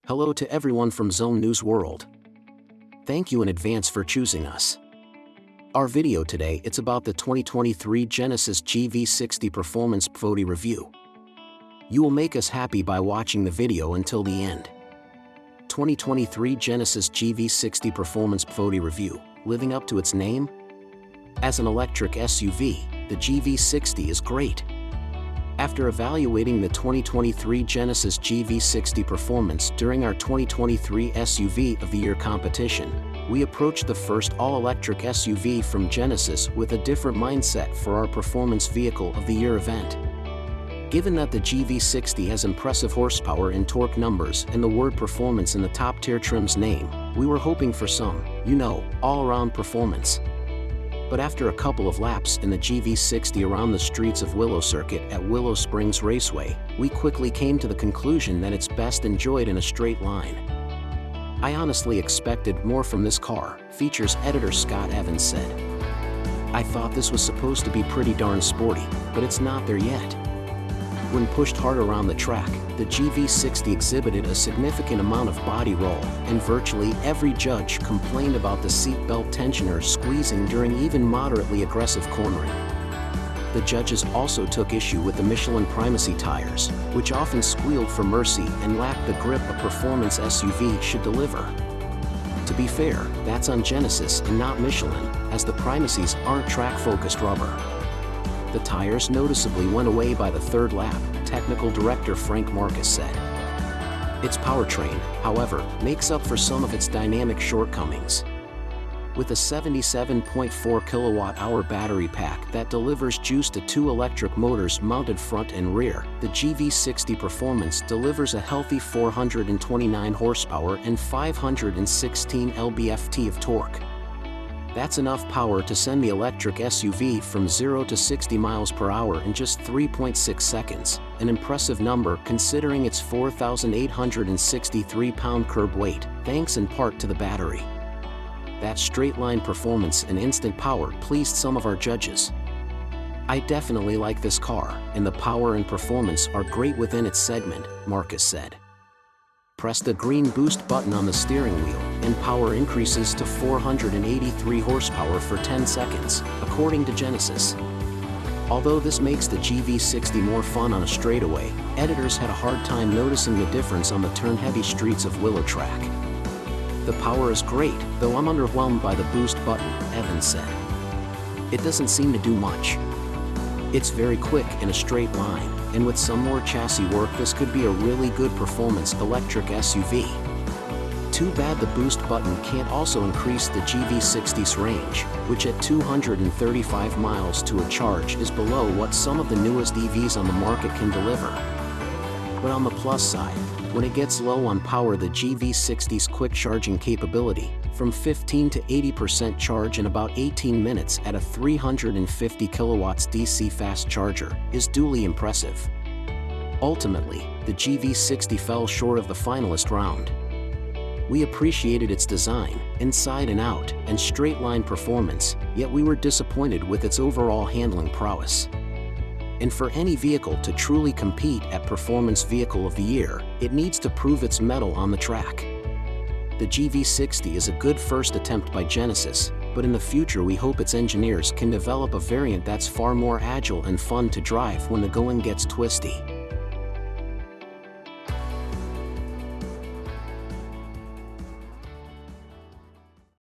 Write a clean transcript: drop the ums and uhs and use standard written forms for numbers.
Hello to everyone from Zone News World. Thank you in advance for choosing us. Our video today, it's about the 2023 Genesis GV60 Performance PFOD review. You will make us happy by watching the video until the end. 2023 Genesis GV60 Performance PFOD review, living up to its name? As an electric SUV, the GV60 is great. After evaluating the 2023 Genesis GV60 Performance during our 2023 SUV of the Year competition, we approached the first all-electric SUV from Genesis with a different mindset for our Performance Vehicle of the Year event. Given that the GV60 has impressive horsepower and torque numbers and the word performance in the top-tier trim's name, we were hoping for some, all-around performance. But after a couple of laps in the GV60 around the streets of Willow Circuit at Willow Springs Raceway, we quickly came to the conclusion that it's best enjoyed in a straight line. I honestly expected more from this car, features editor Scott Evans said. I thought this was supposed to be pretty darn sporty, but it's not there yet. When pushed hard around the track, the GV60 exhibited a significant amount of body roll, and virtually every judge complained about the seatbelt tensioner squeezing during even moderately aggressive cornering. The judges also took issue with the Michelin Primacy tires, which often squealed for mercy and lacked the grip a performance SUV should deliver. To be fair, that's on Genesis and not Michelin, as the Primacies aren't track-focused rubber. The tires noticeably went away by the third lap, technical director Frank Marcus said. Its powertrain, however, makes up for some of its dynamic shortcomings. With a 77.4 kilowatt-hour battery pack that delivers juice to two electric motors mounted front and rear, the GV60 Performance delivers a healthy 429 horsepower and 516 lb-ft of torque. That's enough power to send the electric SUV from 0 to 60 miles per hour in just 3.6 seconds, an impressive number considering its 4,863-pound curb weight, thanks in part to the battery. That straight-line performance and instant power pleased some of our judges. I definitely like this car, and the power and performance are great within its segment, Marcus said. Press the green boost button on the steering wheel, and power increases to 483 horsepower for 10 seconds, according to Genesis. Although this makes the GV60 more fun on a straightaway, editors had a hard time noticing the difference on the turn-heavy streets of Willow Track. The power is great, though I'm underwhelmed by the boost button, Evans said. It doesn't seem to do much. It's very quick in a straight line, and with some more chassis work this could be a really good performance electric SUV. Too bad the boost button can't also increase the GV60's range, which at 235 miles to a charge is below what some of the newest EVs on the market can deliver. But on the plus side, when it gets low on power, the GV60's quick charging capability, from 15 to 80% charge in about 18 minutes at a 350 kilowatts DC fast charger, is duly impressive. Ultimately, the GV60 fell short of the finalist round. We appreciated its design, inside and out, and straight-line performance, yet we were disappointed with its overall handling prowess. And for any vehicle to truly compete at Performance Vehicle of the Year, it needs to prove its mettle on the track. The GV60 is a good first attempt by Genesis, but in the future we hope its engineers can develop a variant that's far more agile and fun to drive when the going gets twisty.